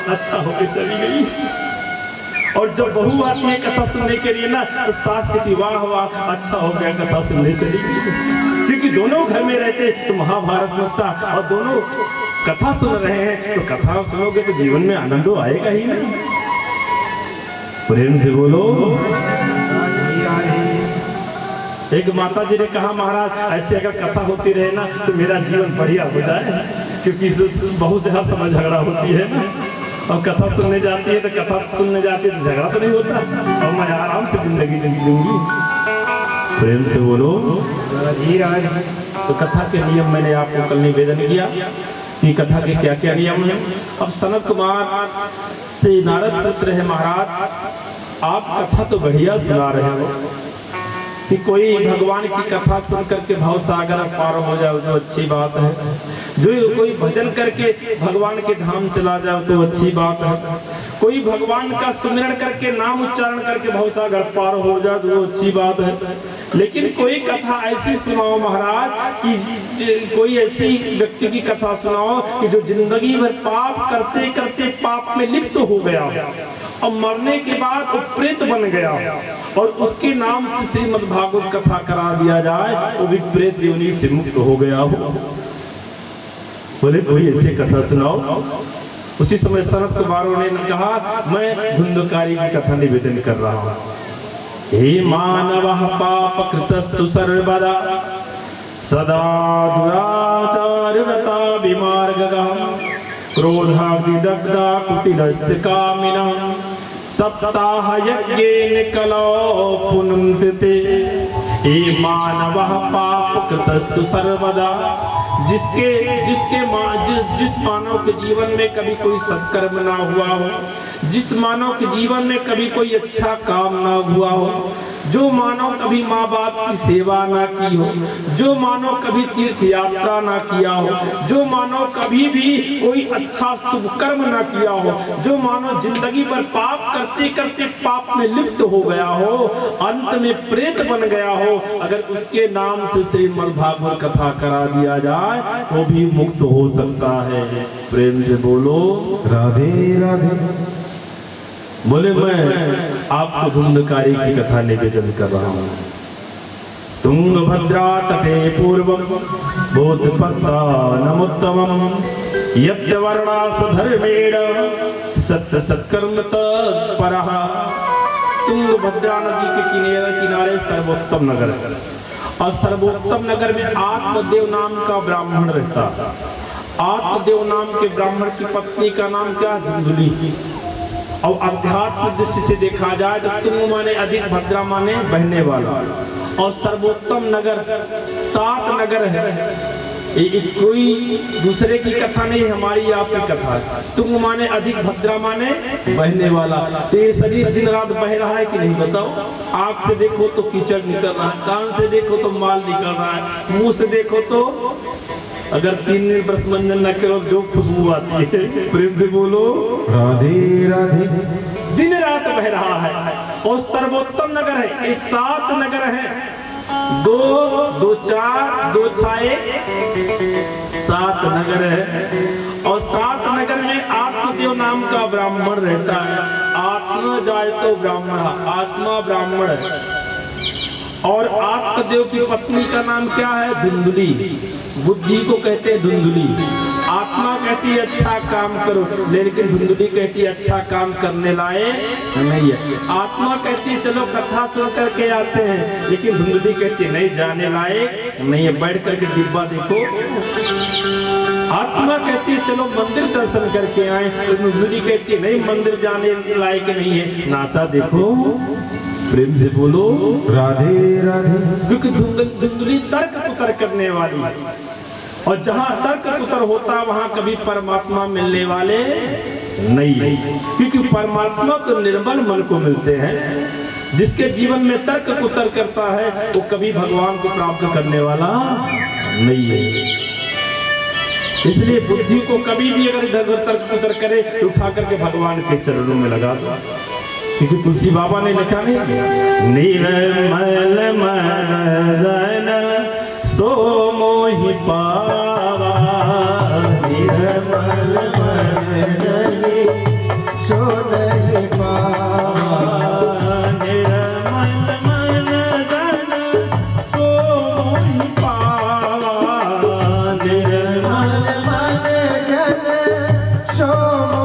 अच्छा होके चली गई। और जब बहू आती है कथा सुनने के लिए ना, तो सास कहती वाह वाह अच्छा हो गया कथा सुनने चली गई। क्योंकि दोनों घर में रहते तो महाभारत होता, और दोनों कथा सुन रहे हैं, तो कथा सुनोगे तो जीवन में आनंद आएगा ही नहीं। प्रेम से बोलो। एक माता जी ने कहा महाराज ऐसे अगर कथा होती रहे ना तो मेरा जीवन बढ़िया हो जाए, क्योंकि बहू से हर समय झगड़ा होती है ना, और कथा सुनने जाती है तो कथा सुनने जाती है तो झगड़ा तो नहीं होता, और मैं आराम से जिंदगी दूंगी। प्रेम से बोलो। तो कथा के नियम मैंने आपको कल निवेदन किया कि कथा के क्या क्या नियम हैं। अब सनत कुमार से नारद पूछ रहे महाराज आप कथा तो बढ़िया सुना रहे हो कि कोई भगवान की कथा सुन करके भाव सागर पार हो जाओ तो अच्छी बात है, जो कोई भजन करके भगवान के धाम चला जाओ तो अच्छी बात है, कोई भगवान का सुमिरन करके नाम उच्चारण करके भाव सागर पार हो जाए तो अच्छी बात है। लेकिन कोई कथा ऐसी सुनाओ महाराज कि कोई ऐसी व्यक्ति की कथा सुनाओ कि जो जिंदगी भर पाप करते करते पाप में लिप्त हो गया और मरने के बाद वो प्रेत बन गया, और उसके नाम से श्रीमद् भागवत कथा करा दिया जाए वो भी प्रेत योनि से मुक्त हो गया हो। बोले कोई ऐसी कथा सुनाओ। उसी समय सनत कुमारों ने कहा मैं धुंधकारी की कथा निवेदन कर रहा हूँ। हे मानवः पाप कृतस्तु सर्वदा सदा दुराचाररता विमार्गः क्रोधाग्निदग्धा कुटिलस्य कामिनः सप्ताह यज्ञेन कलौ पुनन्ते। हे मानवः पाप कृतस्तु सर्वदा, जिस मानव के जीवन में कभी कोई सत्कर्म ना हुआ हो, जिस मानव के जीवन में कभी कोई अच्छा काम ना हुआ हो, जो मानव कभी माँ बाप की सेवा ना की हो, जो मानव कभी तीर्थ यात्रा ना किया हो, जो मानव कभी भी कोई अच्छा शुभ कर्म ना किया हो, जो मानव जिंदगी भर पाप करते करते पाप में लिप्त हो गया हो, अंत में प्रेत बन गया हो, अगर उसके नाम से श्रीमद् भागवत कथा करा दिया जाए वो भी मुक्त हो सकता है। प्रेम से बोलो राधे राधे। बोले मैं आपको धुंधकारी की कथा निवेदन कर रहा हूँ। तुंगभद्रा तटे पूर्वम बोधपत्तानमुत्तमं यत्र वर्णासु धर्मेण सत्य सत्कर्म तत्परः। तुंगभद्रा नदी के किनारे सर्वोत्तम नगर है, और सर्वोत्तम नगर में आत्मदेव नाम का ब्राह्मण रहता। आत्मदेव नाम के ब्राह्मण की पत्नी का नाम क्या है? धुंधुली। और अध्यात्म दृष्टि से देखा जाए तो तुंग माने अधिक, भद्रा माने बहने वाला, और सर्वोत्तम नगर 7 नगर है। ये कोई दूसरे की कथा नहीं, हमारी आपकी कथा है। तुंग माने अधिक, भद्रा माने बहने वाला। तो ये शरीर दिन रात बह रहा है कि नहीं बताओ? आँख से देखो तो कीचड़ निकल रहा है, कान से देखो तो माल निकल रहा है, मुंह से देखो तो अगर 3 दिन ब्रह्मंजन न करो जो खुशबू आती है। प्रेम से बोलो राधे राधे। दिन रात बह रहा है, और सर्वोत्तम नगर है। ये 7 नगर है, 2 2 4 2 6 7 नगर है, और 7 नगर में आत्मदेव नाम का ब्राह्मण रहता है। आत्मा जाए तो ब्राह्मण, आत्मा ब्राह्मण है। और आत्मदेव की पत्नी का नाम क्या है? धुंधुली। बुद्धि को कहते हैं धुंधुली। आत्मा कहती है अच्छा काम करो, लेकिन धुंधुली कहती है अच्छा काम करने लायक नहीं है। आत्मा कहती है चलो कथा सुन करके आते हैं, लेकिन धुंधुली कहती है नहीं, जाने लायक नहीं है, बैठ करके डिब्बा देखो। आत्मा कहती है चलो मंदिर दर्शन करके आए, तो धुंधुली कहती है नहीं, मंदिर जाने लायक नहीं है, नाचा देखो। प्रेम से बोलो राधे राधे। क्योंकि धुंधुली तर्क कुतर करने वाली, और जहाँ तर्क कुतर होता वहाँ कभी परमात्मा मिलने वाले नहीं, क्योंकि परमात्मा तो निर्मल मन को मिलते हैं। जिसके जीवन में तर्क कुतर करता है वो कभी भगवान को प्राप्त करने वाला नहीं है। इसलिए बुद्धि को कभी भी अगर इधर उधर तर्क कुतर करे तो उठा करके भगवान के चरणों में लगा दो। क्योंकि तुलसी बाबा ने लिखा नहीं, निर्मल मन जन सो मोहि पावा, निर्मल मन जन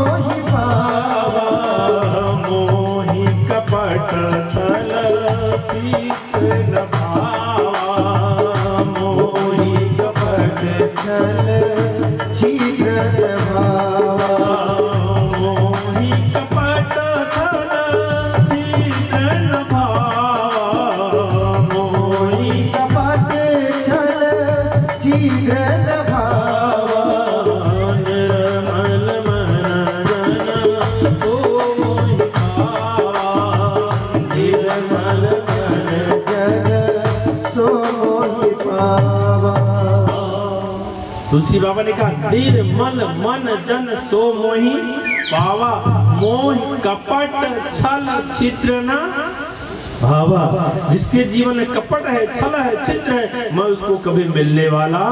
मोहि पावा, मोहि कपट छल चित्र न भावा, मोहि कपट छल छिद्र न भावा, मोहि कपट छल चित्र न भावा, मोहि कपट छल छिद्र न भावा, निर्मल मन जन सो मोहि पावा, निर्मल मन जन सो मोहि पावा। तुलसी बाबा ने कहा निर्मल मन जन सो मोहि पावा, मोह कपट छल छिद्र न भावा। जिसके जीवन में कपट है, छल है, छिद्र है, मैं उसको कभी मिलने वाला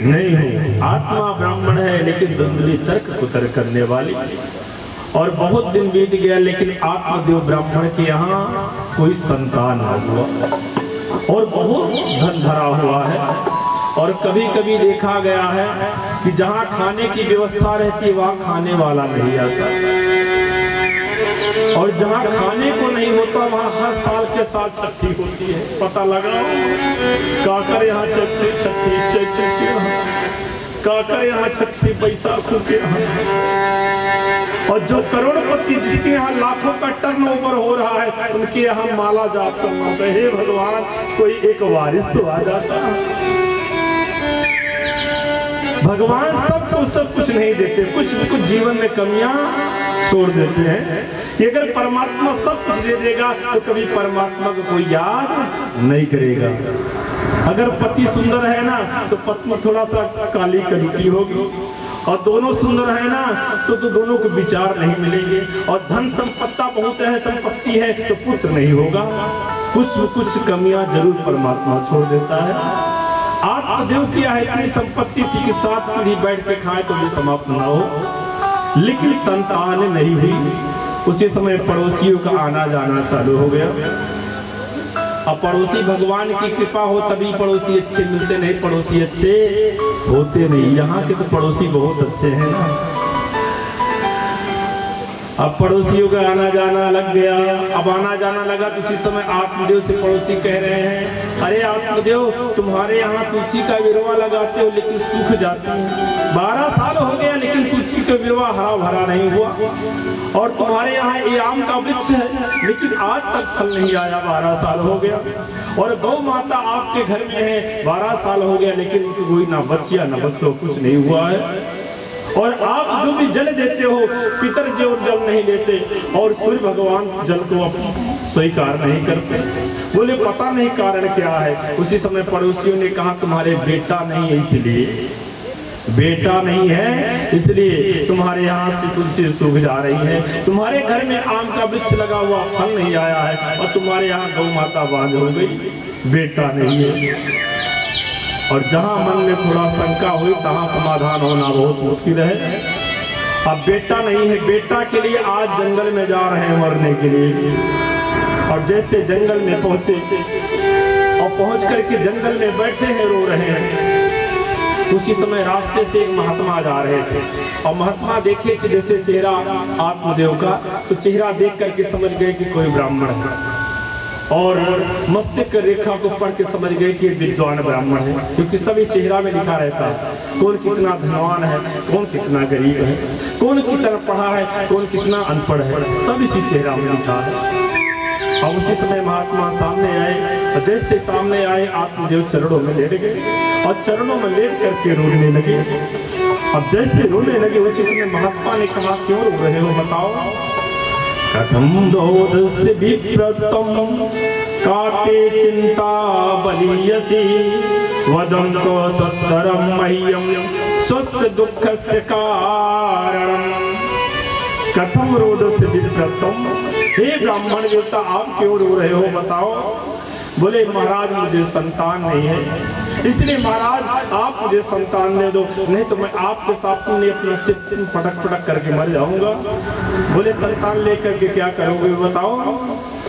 नहीं हूँ। आत्मा ब्राह्मण है लेकिन धुंधली तर्क कुतर्क करने वाली। और बहुत दिन बीत गया लेकिन आत्मदेव ब्राह्मण के यहाँ कोई संतान न हुआ और बहुत धन भरा हुआ है। और कभी कभी देखा गया है कि जहाँ खाने की व्यवस्था रहती है वहाँ खाने वाला नहीं आता, और जहाँ खाने को नहीं होता वहाँ हर साल के साथ छठी होती है। पता लगाओ काकर यहाँ छठी, छठी चैत्र के यहाँ काकर यहाँ छठी, बैसाखों के यहाँ। और जो करोड़पति जिसके यहाँ लाखों का टर्नओवर हो रहा है उनके यहाँ माला जाप करना होता है। हे भगवान कोई एक वारिस तो आ जाता है। भगवान सबको सब कुछ नहीं देते, कुछ कुछ जीवन में कमियां छोड़ देते हैं कि अगर परमात्मा सब कुछ दे देगा तो कभी परमात्मा को कोई याद नहीं करेगा। अगर पति सुंदर है ना तो पत्नी थोड़ा सा काली कलुटी होगी, और दोनों सुंदर है ना तो दोनों को विचार नहीं मिलेंगे। और धन संपत्ता बहुत है, संपत्ति है तो पुत्र नहीं होगा। कुछ कमियां जरूर परमात्मा छोड़ देता है। आत्मदेव की इतनी संपत्ति थी कि 7 पीढ़ी बैठ के खाए तो भी समाप्त ना हो, लेकिन संतान नहीं हुई। उसी समय पड़ोसियों का आना जाना चालू हो गया। अब पड़ोसी भगवान की कृपा हो तभी पड़ोसी अच्छे मिलते, नहीं पड़ोसी अच्छे होते नहीं। यहाँ के तो पड़ोसी बहुत अच्छे हैं ना। अब पड़ोसियों का आना जाना लग गया। अब आना जाना लगा तो उसी समय आत्मदेव से पड़ोसी कह रहे हैं, अरे आत्मदेव तुम्हारे यहाँ तुलसी का विरवा लगाते हो लेकिन सूख जाती है। 12 साल हो गया लेकिन तुलसी का विरवा हरा भरा नहीं हुआ। और तुम्हारे यहाँ ये आम का वृक्ष है लेकिन आज तक फल नहीं आया, 12 साल हो गया। और गौ माता आपके घर में है, 12 साल हो गया लेकिन उनकी कोई ना बचिया ना बच्चों कुछ नहीं हुआ है। और आप जो भी जल देते हो पितर जो जल नहीं लेते, और सूर्य भगवान जल को स्वीकार नहीं करते। बोले पता नहीं कारण क्या है। उसी समय पड़ोसियों ने कहा तुम्हारे बेटा नहीं है, इसलिए बेटा नहीं है इसलिए तुम्हारे यहाँ से तुलसी सूख जा रही है। तुम्हारे घर में आम का वृक्ष लगा हुआ फल नहीं आया है, और तुम्हारे यहाँ गौ माता बांझ हो गई, बेटा नहीं है। और जहां मन में थोड़ा शंका हुई तहां समाधान होना बहुत मुश्किल है। अब बेटा नहीं है, बेटा के लिए आज जंगल में जा रहे हैं मरने के लिए। और जैसे जंगल में पहुंचे और पहुंच करके जंगल में बैठे हैं, रो रहे हैं। उसी समय रास्ते से एक महात्मा जा रहे थे, और महात्मा देखे जैसे चेहरा आत्मदेव का, तो चेहरा देख करके समझ गए कि कोई ब्राह्मण है। और मस्तिष्क रेखा को पढ़ के समझ गए कि विद्वान ब्राह्मण है, क्योंकि सभी चेहरा में लिखा रहता है कौन कितना धनवान है, कौन कितना गरीब है, कौन कितना पढ़ा है, कौन कितना अनपढ़ है, सब इसी चेहरा में लिखा है। और उसी समय महात्मा सामने आए, जैसे सामने आए आत्मदेव चरणों में लेट गए और चरणों में लेट करके रोने लगे। अब जैसे रोने लगे उसी समय महात्मा ने कहा क्यों रो रहे हो बताओ। कथम दोदस्य विप्रतम काते चिंता बलीयसी वदंतो सत्तरम मह्यम स्वस्य दुःखस्य कारणम। कथम रोदस्य विप्रतम, हे ब्राह्मण देवता आप क्यों रो रहे हो बताओ। बोले महाराज मुझे संतान नहीं है, इसलिए महाराज आप मुझे संतान दे दो, नहीं तो मैं आपके साथ में अपना सिर पटक पटक करके मर जाऊंगा। बोले संतान लेकर के क्या करोगे बताओ।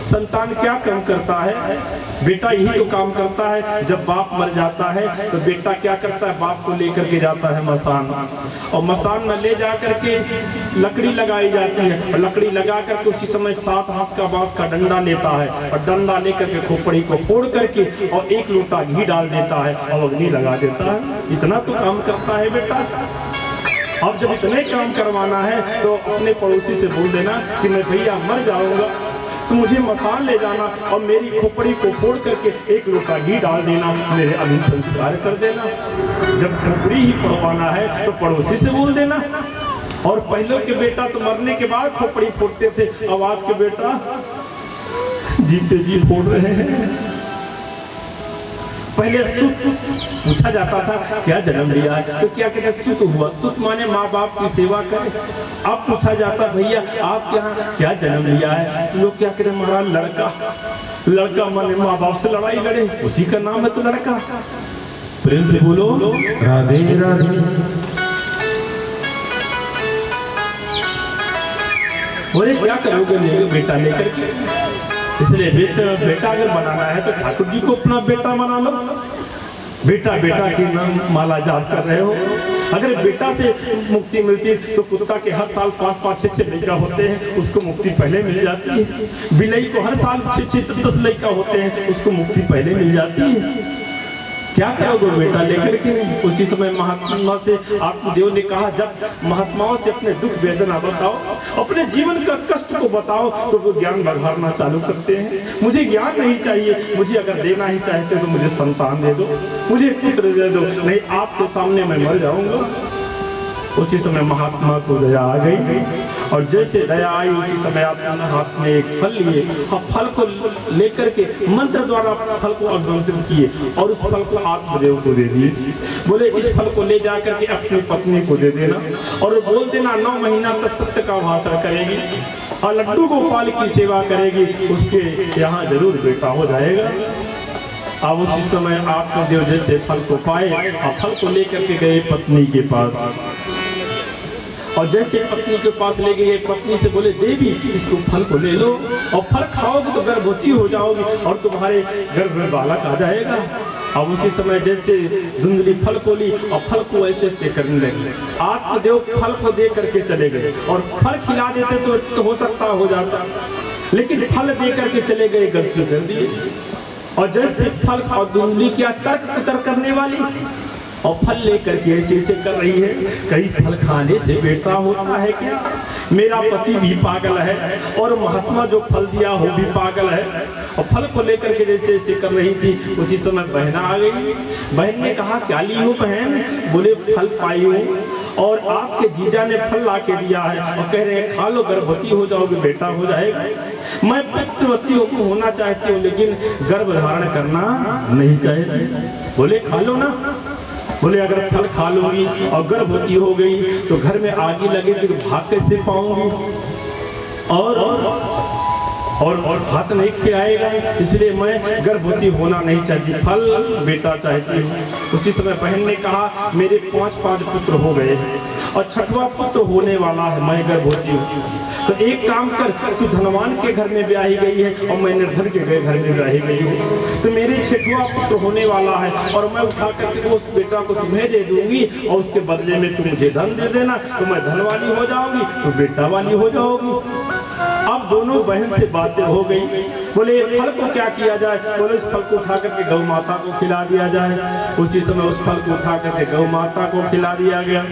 संतान क्या काम करता है, बेटा यही तो काम करता है। जब बाप मर जाता है तो बेटा क्या करता है, बाप को लेकर के जाता है मसान, और मसान में ले जा करके लकड़ी लगाई जाती है और लकड़ी लगा करके उसी समय 7 हाथ का बांस का डंडा लेता है और डंडा लेकर के खोपड़ी को फोड़ करके और 1 लोटा घी डाल देता है और अग्नि लगा देता है। इतना तो काम करता है बेटा। अब जब इतने काम करवाना है तो अपने पड़ोसी से बोल देना कि मैं भैया मर जाऊंगा तो मुझे मसान ले जाना और मेरी खोपड़ी को फोड़ करके 1 लोटा घी डाल देना, मेरे अग्नि संस्कार कर देना। जब खोपड़ी ही पड़वाना है तो पड़ोसी से बोल देना। और पहले के बेटा तो मरने के बाद खोपड़ी फोड़ते थे, अब आज के बेटा जीते जी फोड़ रहे हैं। पहले सुत पूछा जाता था क्या जन्म लिया है, तो क्या कहते सुत हुआ। सुत माने माँ बाप की सेवा करे। अब पूछा जाता भैया आप यहाँ क्या जन्म लिया है, लोग क्या कहते महाराज लड़का। लड़का माने माँ बाप से लड़ाई लड़े, उसी का नाम है तो लड़का। प्रेम से बोलो राधे राधे। बोले क्या करोगे बेटा लेकर के, इसलिए बेटा अगर बनाना है तो ठाकुर जी को अपना बेटा बना लो। बेटा बेटा की नाम माला जाप कर रहे हो। अगर बेटा से मुक्ति मिलती तो कुत्ता के हर साल 5-5, 6-6 लड़का होते हैं, उसको मुक्ति पहले मिल जाती है। बिल्ली को हर साल 6-6-10 लड़का होते हैं, उसको मुक्ति पहले मिल जाती है। क्या करोगे बेटा लेकर के। उसी समय महात्मा से आत्मदेव ने कहा जब महात्माओं से अपने दुख वेदना बताओ, अपने जीवन का कष्ट को बताओ तो वो ज्ञान बघारना चालू करते हैं। मुझे ज्ञान नहीं चाहिए, मुझे अगर देना ही चाहते हो तो मुझे संतान दे दो, मुझे पुत्र दे दो, नहीं आपके सामने मैं मर जाऊंगा। उसी समय महात्मा को दया आ गई और जैसे दया आई उसी समय आपने हाथ में एक फल लिए और फल को लेकर के मंत्र द्वारा फल को अग्नित किए और उस फल को आत्मदेव को दे दिए। बोले इस फल को ले जाकर के अपनी पत्नी को दे देना और बोल देना 9 महीना तक सत्य का भाषण करेगी और लड्डू गोपाल की सेवा करेगी, उसके यहाँ जरूर बेटा हो जाएगा। अब उसी समय आत्मदेव जैसे फल को पाए और फल को लेकर के गए पत्नी के पास और जैसे पत्नी के पास ले गए पत्नी से बोले देवी इसको फल को ले लो और फल खाओगे तो गर्भवती हो जाओगी और तुम्हारे गर्भ में बालक आ जाएगा। अब उसी समय जैसे धुंधली फल को ली और फल को ऐसे से करने लगे। आत्मदेव फल को दे करके चले गए और फल खिला देते तो हो सकता हो जाता, लेकिन फल दे करके चले गए, गलती कर दी। और जैसे फल और धुंधली क्या तर्क करने वाली और फल लेकर के ऐसे कर रही है, कहीं फल खाने से बेटा होता है क्या। मेरा पति भी पागल है और महात्मा जो फल दिया वो भी पागल है। और फल को लेकर के जैसे ऐसे कर रही थी उसी समय बहन आ गई। बहन ने कहा क्या ली हो बहन, बोले फल पाई हूँ और आपके जीजा ने फल ला के दिया है और कह रहे हैं खा लो गर्भवती हो जाओगे बेटा हो जाएगा। मैं पुत्रवती होना चाहती हूँ लेकिन गर्भ धारण करना नहीं चाहती। बोले खा लो ना। बोले अगर फल खा लूंगी और गर्भवती हो गई तो घर में आग लगेगी तो भात कैसे पाऊंगी और भात नहीं खिलाएगा, इसलिए मैं गर्भवती होना नहीं चाहती, फल बेटा चाहती हूँ। उसी समय बहन ने कहा मेरे 5 पुत्र हो गए और 6वां पुत्र होने वाला है, मैं गर्भवती हूँ, तो एक काम कर तू धनवान के घर में ब्याही गई है और मैं निर्धन के घर में ब्याही गई हूँ, तो मेरे 6वां पुत्र होने वाला है और मैं उठा करके उस बेटा को तुम्हें दे दूंगी और उसके बदले में तुम मुझे धन दे देना, तो मैं धन वाली हो जाऊंगी तो बेटा वाली हो जाओगी। अब दोनों बहन से बातें हो गई। बोले फल को क्या किया जाए, बोले इस फल को उठा करके गौ माता को खिला दिया जाए। उसी समय उस फल को उठा करके गौ माता को खिला दिया गया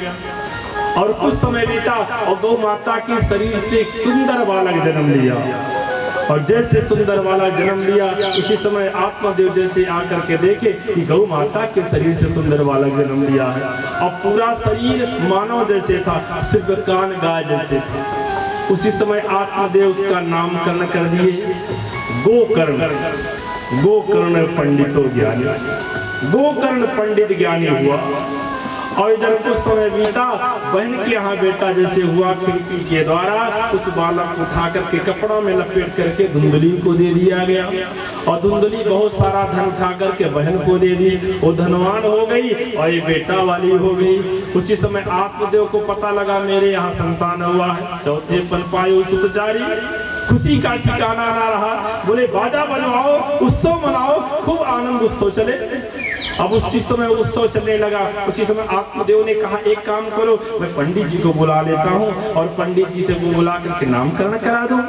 और कुछ समय बीता और गौ माता के शरीर से एक सुंदर बालक जन्म लिया और जैसे सुंदर वाला जन्म लिया उसी समय आत्मदेव जैसे आकर के देखे कि गौ माता के शरीर से सुंदर बालक जन्म लिया है और पूरा शरीर मानव जैसे था, सिर्फ कान गाय जैसे थे। उसी समय आत्मदेव उसका नामकरण कर दिए गोकर्ण। गोकर्ण पंडितो ज्ञानी, गोकर्ण पंडित ज्ञानी हुआ। और इधर कुछ समय बीता, बहन के यहाँ बेटा जैसे हुआ खिड़की के द्वारा उस बालक को उठा करके कपड़ा में लपेट करके धुंधली को दे दिया गया और धुंधली बहुत सारा धन उठा करके बहन को दे दी, वो धनवान हो गई और ये बेटा वाली हो गई। उसी समय आत्मदेव को पता लगा मेरे यहाँ संतान हुआ है, चौथे पन पायो सुतचारी, खुशी का ठिकाना ना रहा। बोले बाजा बनवाओ, उत्सव मनाओ, खूब आनंद उत्सव चले। अब उसी समय उत्सव चलने लगा। उसी समय आत्मदेव ने कहा एक काम करो, मैं पंडित जी को बुला लेता हूँ और पंडित जी से वो बुला करके नामकरण करा दूं।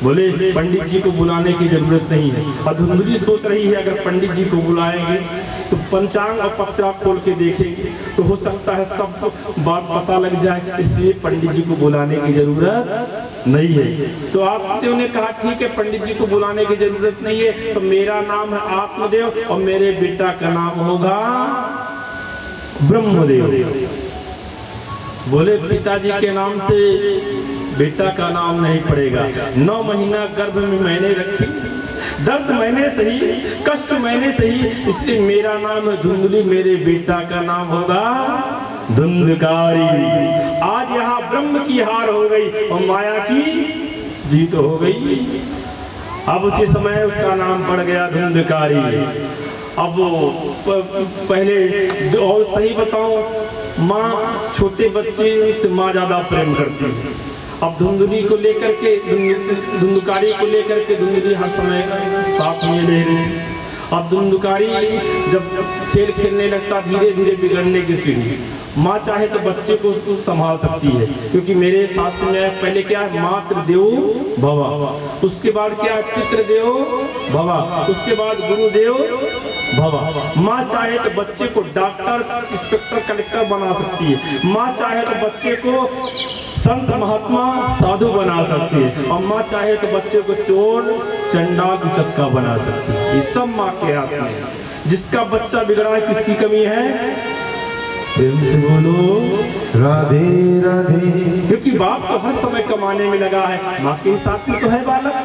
बोले पंडित जी को बुलाने की जरूरत नहीं है। और धुंधली सोच रही है अगर पंडित जी को बुलाएंगे तो पंचांग और पत्रा खोल के देखेंगे तो हो सकता है सब बात पता लग जाए, इसलिए पंडित जी को बुलाने की जरूरत नहीं है। तो आत्मदेव ने कहा ठीक है, पंडित जी को बुलाने की जरूरत नहीं है, तो मेरा नाम है आत्मदेव और मेरे बेटा का नाम होगा ब्रह्मदेव। बोले पिताजी के नाम से बेटा का नाम नहीं पड़ेगा। 9 महीना गर्भ में मैंने रखी, दर्द मैंने सही, कष्ट मैंने सही, इसलिए मेरा नाम है धुंधली, मेरे बेटा का नाम होगा धुंधकारी। आज यहाँ ब्रह्म की हार हो गई और माया की जीत हो गई। अब उसी समय उसका नाम पड़ गया धुंधकारी। अब पहले जो और सही बताऊं, माँ छोटे बच्चे से माँ ज्यादा प्रेम करती है। अब धुंधली को लेकर के, धुंधकारी को लेकर के धुंधली हर समय साथ में ले रही। अब धुंधकारी जब खेल खेलने लगता धीरे धीरे बिगड़ने की सीढ़ी। माँ चाहे तो बच्चे को उसको संभाल सकती है, क्योंकि मेरे शास्त्र में पहले क्या है, मातृ देवो भव, उसके बाद क्या है, पितृ देवो भव, उसके बाद गुरुदेव भव। माँ चाहे तो बच्चे को डॉक्टर, इंस्पेक्टर, कलेक्टर बना सकती है। माँ चाहे तो बच्चे को संत, महात्मा, साधु बना सकती है। और माँ चाहे तो बच्चे को चोर, चंडाल, उचक्का बना सकती है। ये सब माँ के हाथ में है। जिसका बच्चा बिगड़ा है, किसकी कमी है? प्रेम से बोलो राधे राधे। क्योंकि बाप तो हर समय कमाने में लगा है, माँ के साथ में तो है बालक।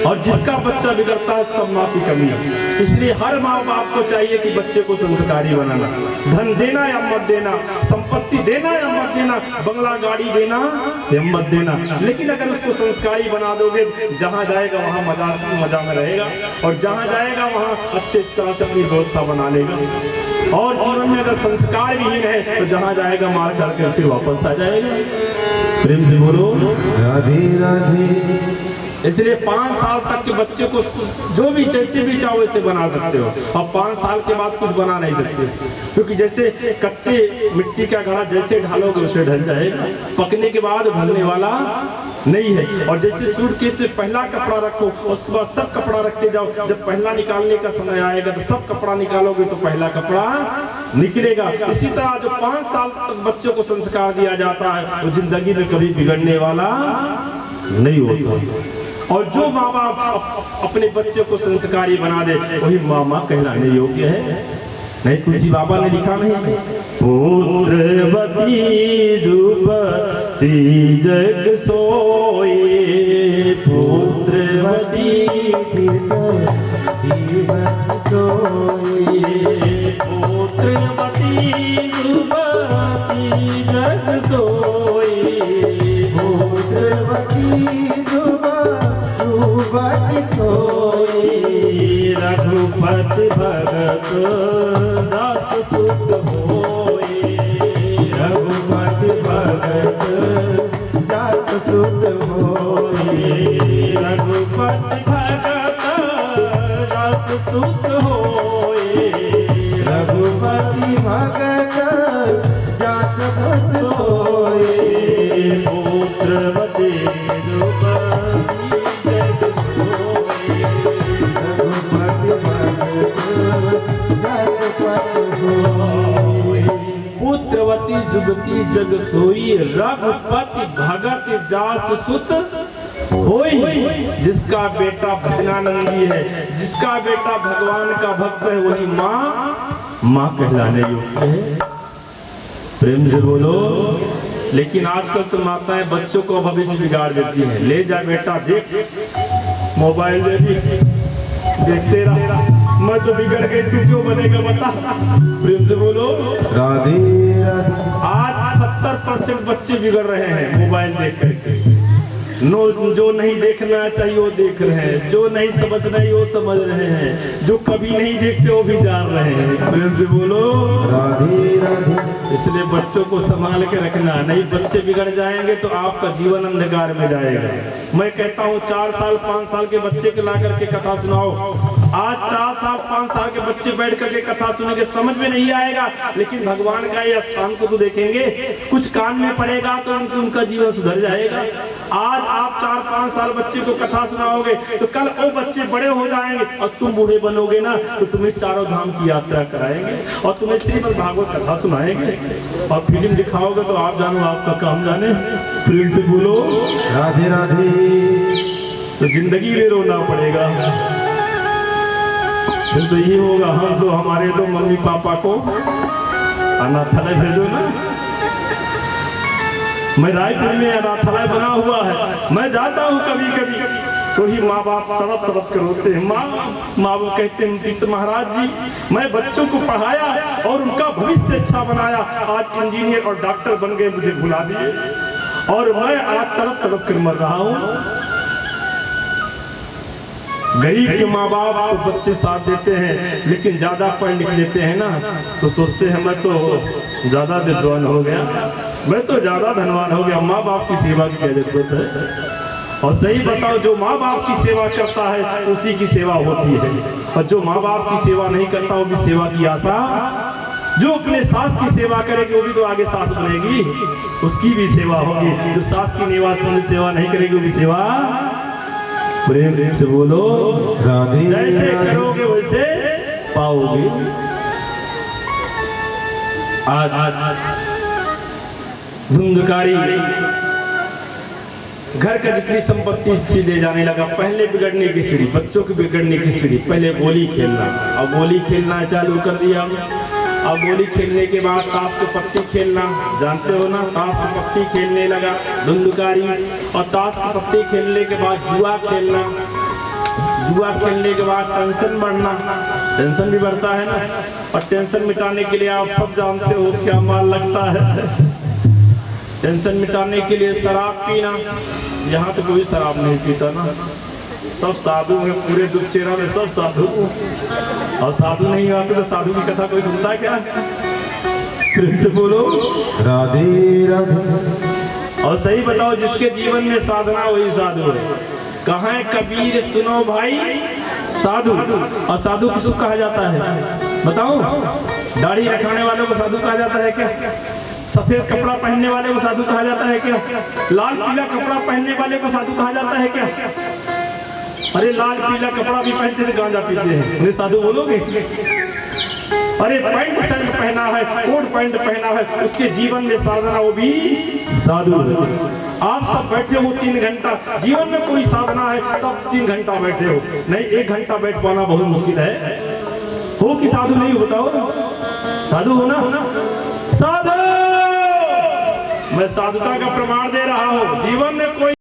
और जिसका बच्चा बिगड़ता है सब माँ की कमी है। इसलिए हर माँ बाप को चाहिए कि बच्चे को संस्कारी बनाना। धन देना या मत देना, संपत्ति देना या मत देना, बंगला गाड़ी देना या मत देना, लेकिन अगर उसको संस्कारी बना दोगे, जहाँ जाएगा वहाँ मजा में रहेगा, और जहाँ जाएगा वहाँ अच्छे तरह से अपनी व्यवस्था बना लेगा। और जीवन में अगर संस्कार विहीन है तो जहाँ जाएगा मार करके फिर वापस आ जाएगा। प्रेम से बोलो राधे राधे। इसलिए 5 साल तक के बच्चे को जो भी जैसे भी चाहो वैसे बना सकते हो, और 5 साल के बाद कुछ बना नहीं सकते, क्योंकि जैसे कच्चे मिट्टी का घड़ा जैसे ढालोगे उसे ढल जाएगा, पकने के बाद ढलने वाला नहीं है। और जैसे सूटकेस में पहला कपड़ा रखो, उसके बाद सब कपड़ा रखते जाओ, जब पहला निकालने का समय आएगा तो सब कपड़ा निकालोगे तो पहला कपड़ा निकलेगा। इसी तरह जो 5 साल तक बच्चों को संस्कार दिया जाता है वो जिंदगी में कभी बिगड़ने वाला नहीं होता। और जो माँ बाप अपने बच्चे को संस्कारी बना दे वही माँ कहलाने योग्य है। नहीं तुलसी बाबा ने लिखा नहीं, पुत्रवती जुपति जग सोए, पुत्रवती सोए, पुत्रवती जुपति जग सोए, पुत्रवती सोए, रघुपति भगत दास सुत होए, रघुपति भगत जात सुत होए, रघुपति भगत दास सुत होए, रघुपति भगत जात सुत सोए, पुत्रवती पुत्रवती जुगती जग सोई, रघुपति भगत जास सुत होई। जिसका बेटा भजनानंदी है, जिसका बेटा भगवान का भक्त है, वही माँ कहलाने योग्य है। प्रेम से बोलो। लेकिन आजकल तो माताएं बच्चों को भविष्य बिगाड़ देती हैं। ले जा बेटा देख, मोबाइल देखते रहा, मैं तो बिगड़ गई, तू क्यों बनेगा बता। प्रेम से बोलो राधे राधे। आज 70% बच्चे बिगड़ रहे हैं मोबाइल देख करके। जो नहीं देखना चाहिए वो देख रहे हैं, जो नहीं समझना है वो समझ रहे हैं, जो कभी नहीं देखते वो भी जान रहे हैं। प्रेम से बोलो राधे राधे। इसलिए बच्चों को संभाल के रखना, नहीं बच्चे बिगड़ जाएंगे तो आपका जीवन अंधकार में जाएगा। मैं कहता हूँ 4 साल 5 साल के बच्चे के ला करके कथा सुनाओ। आज 4 साल 5 साल के बच्चे बैठ करके कथा सुनेंगे, समझ में नहीं आएगा, लेकिन भगवान का ये स्थान को तो देखेंगे, कुछ कान में पड़ेगा तो उनका जीवन सुधर जाएगा। आज आप 4-5 साल बच्चे को कथा सुनाओगे तो कल वो बच्चे बड़े हो जाएंगे और तुम बूढ़े बनोगे ना, तो तुम्हें चारों धाम की यात्रा कराएंगे और तुम्हें श्रीमद् भागवत कथा सुनाएंगे और फिल्म दिखाओगे तो आप जानो आपका काम जाने। प्रेम से बोलो राधे राधे। तो जिंदगी में रोना पड़ेगा, फिर तो ये होगा हम तो हमारे तो मम्मी पापा को अनाथालय भेजो ना। मैं रायपुर में अनाथालय बना हुआ है, मैं जाता हूँ कभी कभी तो ही माँ बाप तड़प तड़प कर रोते हैं। माँ बाप कहते हैं पिता महाराज जी, मैं बच्चों को पढ़ाया और उनका भविष्य अच्छा बनाया, आज इंजीनियर और डॉक्टर बन गए, मुझे भुला दिए और मैं आज तड़प तड़प कर मर रहा हूँ। गरीब के माँ बाप तो बच्चे साथ देते हैं, लेकिन ज्यादा पढ़ लिख लेते हैं ना तो सोचते हैं मैं तो ज्यादा विद्वान हो गया, मैं तो ज्यादा धनवान हो गया। माँ बाप की सेवा की क्या जरूरत है? और सही बताओ, जो माँ बाप की सेवा करता है उसी की सेवा होती है, और जो माँ बाप की सेवा नहीं करता वो भी सेवा की आशा, जो अपने सास की सेवा करेगी वो भी तो आगे सास बनेगी, उसकी भी सेवा होगी। जो सास की सेवा नहीं करेगी वो भी सेवा। प्रेम से बोलो राधे जैसे करोगे वैसे पाओगे। आज धुंधकारी घर का जितनी संपत्ति ले जाने लगा। पहले बिगड़ने की सीढ़ी, बच्चों की बिगड़ने की सीढ़ी, पहले गोली खेलना, अब गोली खेलना चालू कर दिया। अब गोली खेलने के बाद ताश की पत्ती खेलना, जानते हो ना, ताश की पत्ती खेलने लगा धुंधकारी। और ताश की पत्ती खेलने के बाद जुआ खेलना, जुआ खेलने के बाद टेंशन बढ़ना, टेंशन भी बढ़ता है ना। और टेंशन मिटाने के लिए आप सब जानते हो क्या माल लगता है। टेंशन मिटाने के लिए शराब पीना, यहाँ तो कोई शराब नहीं पीता ना, सब साधु हैं, पूरे दुपचेरा में सब साधु। और साधु नहीं आते तो साधु की कथा कोई सुनता है क्या? फिर बोलो राधे राधे। और सही बताओ, जिसके जीवन में साधना वही साधु है। कहाँ है कबीर सुनो भाई साधु, और साधु किसको कहा जाता है बताओ? दाढ़ी रखाने वालों को साधु कहा जाता है क्या? सफेद कपड़ा पहनने वाले को साधु कहा जाता है क्या? लाल पीला कपड़ा पहनने वाले को साधु कहा जाता है क्या? अरे लाल पीला कपड़ा भी पहनते थे, गांजा पीते हैं, उन्हें साधु बोलोगे? अरे पैंट शर्ट पहना है, कोट पैंट पहना है, उसके जीवन में साधना, वो भी साधु है। आप सब बैठे हो 3 घंटा, जीवन में कोई साधना है तब 3 घंटा बैठे हो, नहीं 1 घंटा बैठ पाना बहुत मुश्किल है। हो कि साधु नहीं हो बताओ? साधु हो ना? साधु, मैं साधुता का प्रमाण दे रहा हूँ। जीवन में कोई